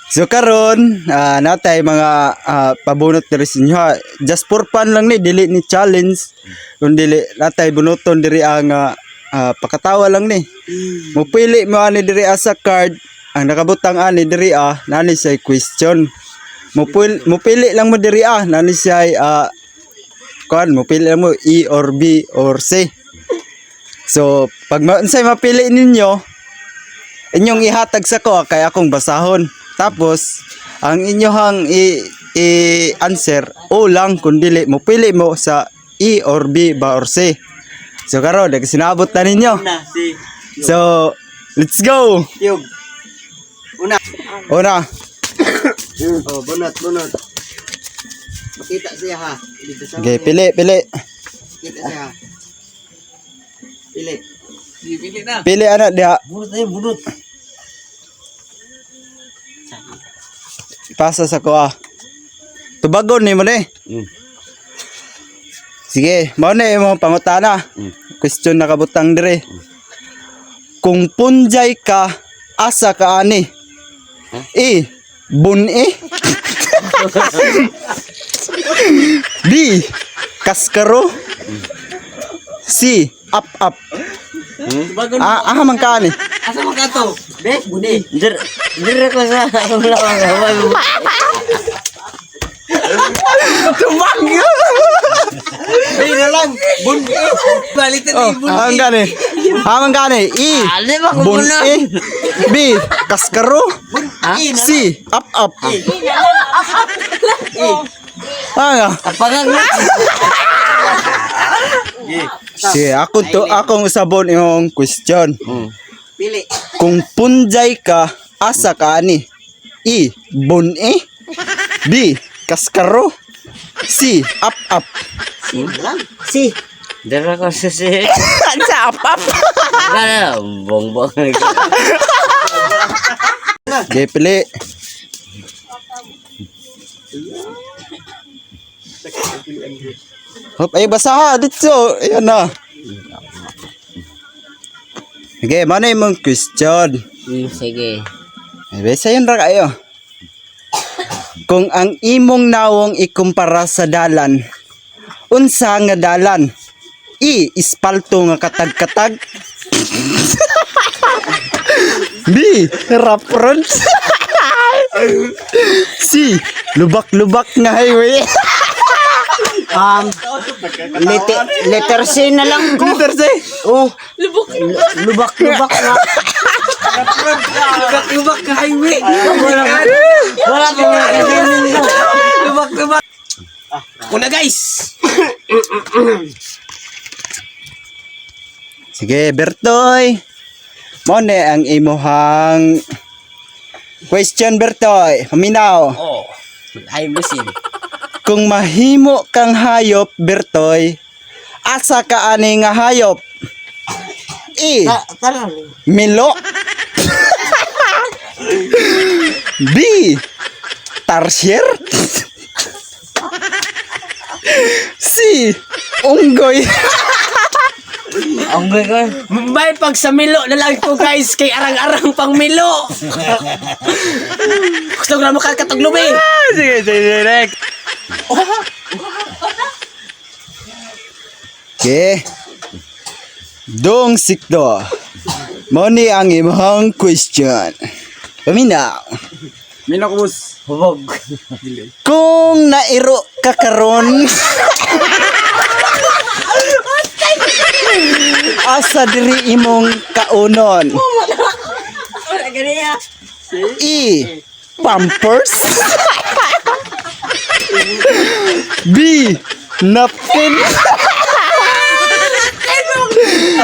So karon natay mga pabunot diri sa inyo. Just for fun lang ni, dili ni challenge. Kun dili natay bunuton diri ang pakatawa lang ni. Mupili mo ani diri sa card. Ang nakabutang ani diri nani say question. Mupili lang mo diri nani say mupili lang mo E or B or C. So pag unsay mapili ninyo, inyong ihatag sa ko kay akong basahon. Tapos ang inyohang i-answer o lang kung dili mo pili mo sa E or B ba or C. So karon sinabot na ninyo. So let's go. Una. Oh, bunot. Makita siya ha. Okay, pili. Makita siya ha. Pili. Pili na. Pili anak dia. Bunot. Pasa sa ko Tubagon ni mo ni. Sige, mao na imong pangutana. Question na kabutang dire. Kung punjay ka, asa ka ani? E, bun-e. B, kaskaro. C, up. Man ka ani? Asa mo ka to? Be, budi. Dire ko sa lawang haway mo. Tumangga. Be na lang. Budi. Balitan ni budi. Man gani? E, bun-e. B, kaskaro. C, up. Apangan mo. Sige, akong sabon yung question. Pili. Kung punjay ka, asa ka ani? E, bun-e. B, kaskaro. C, up. Si. Dara ko sa si. Sa up. Kana bongbong. Okay, pili. Hop, ay basa dito. Ayan na. Okay, mana yung question? Sige. Besa yun ra kayo. Kung ang imong nawong ikumpara sa dalan, unsa nga dalan? E, ispalto nga katag-katag. B, rough road. C, lubak-lubak nga highway. Letter C na lang ko. Letter C. Oh, lubak na. Lubak na highway. Wala pa mga kasi lubak. Una guys. Sige, Bertoy. Mo ne ang imuhang question, Bertoy. Paminaw. Oh, ay musin. Kung mahimo kang hayop, Bertoy, asa ka ani nga hayop? E, milo. B, tarsier. C, unggoy. Unggoy ko. May pag sa milo na lang ko guys kay arang-arang pang milo. Gusto ko na makakataglubi. Sige, direct. Okay. Dong sikdo. Moni ang imong question. Paminaw. Minakubos. Hubog. Kung nairo ka karon asa diri imong kaunon? E, pampers. B, napkin.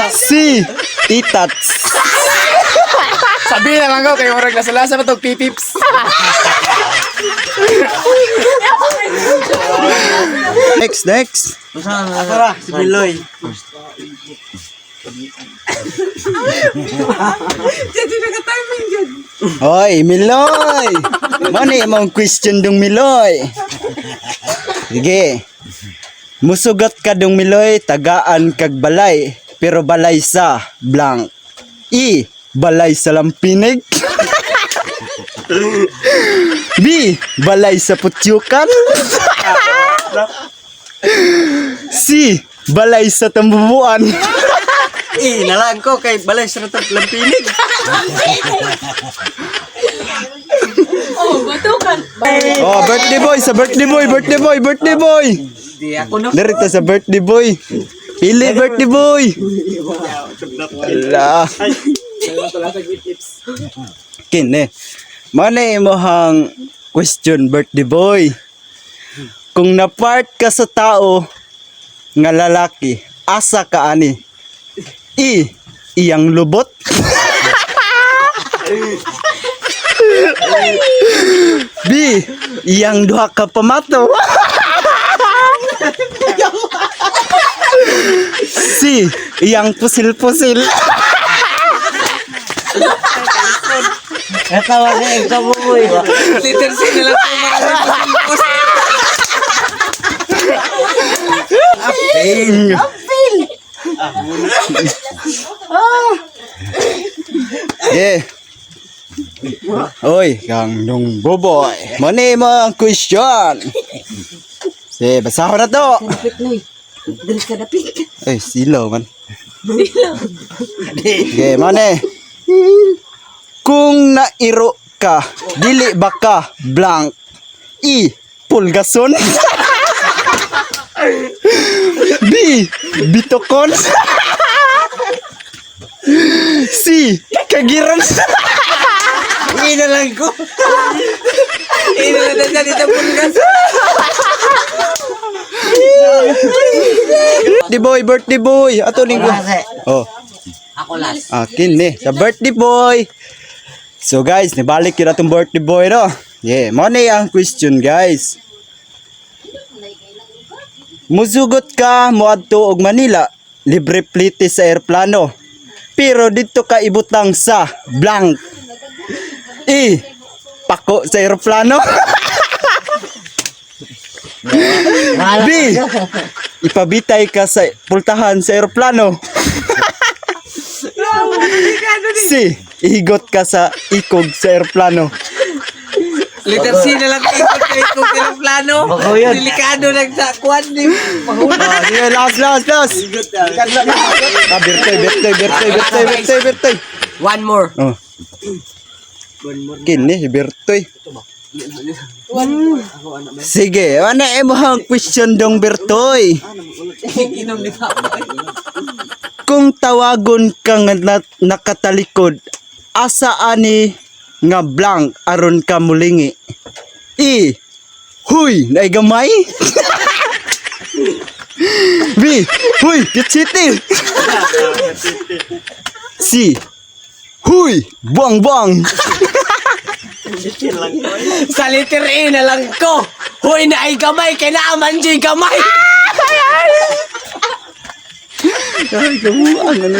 C, titats. Sabi na lang ako kayo orag lasa-lasa pa to pipips. Next. Asara, si Miloy. Jadi naka-timing dyan. Hoy, Miloy. Mani imong question dong Miloy. Sige. Musugat ka dong Miloy, tagaan kag balay, pero balay sa blank. E, balay sa lampinig. B. Balay sa putyukan. C. Balay sa tambubuan. Nalang ko kay balay sa lampinig. Oh, batukan. Oh, birthday boy, sa birthday boy, birthday boy, birthday boy. Di ako no. Dirito sa birthday boy. Pili birthday boy. Ala. Kini. Manay mo hang question birthday boy. Kung na-part ka sa tao nga lalaki, asa ka ani? I. Iyang lubot. B. Iyang duha ka pamato. C. Iyang pusil-pusil. Katawa na yung kabuboy ba? Liter C na lang po maraming Yeah. Oy, kang nung boboy. Mani mo ang question. Sige, basahon na to. Dapit na eh. Dali ka dapit. Ay, silaw man. Okay, mani. Kung nairo ka, dili ba ka blank? I. Pulgason. B. Bitokon. C. Kagiran. Na lang ko. na lang na dyan ito pulgas. Birthday boy. Ato ning Oh, Ako last. akin ni sa birthday boy. So guys, nibalik yun atong birthday boy no. Yeah, mo na ang question guys. Musugot ka moadto og Manila, libre plite sa eroplano. Pero dito ka ibutang sa blank. E. Pako sa eroplano. B. Ipabitay ka sa pultahan sa eroplano. C. Ihigot ka sa ikog sa eroplano. Liter C na lang kayo kay kung ilang plano. Bako yun. Delikado lang sa kuwan ni. Sige, last. Birthday. One more. Oh. Kini, birthday. Sige, ano mo ang question dong birthday? Inom ni Papa. Kung tawagon ka nga nakatalikod, asa ani nga blank aron ka mulingi? I. Huy, naigamay. B. Huy, kitchiti. C. Huy, buang-buang. Sa liter A na lang ko. Hoy na ay gamay. Kinaaman dyan gamay. Ay, kamuang, ano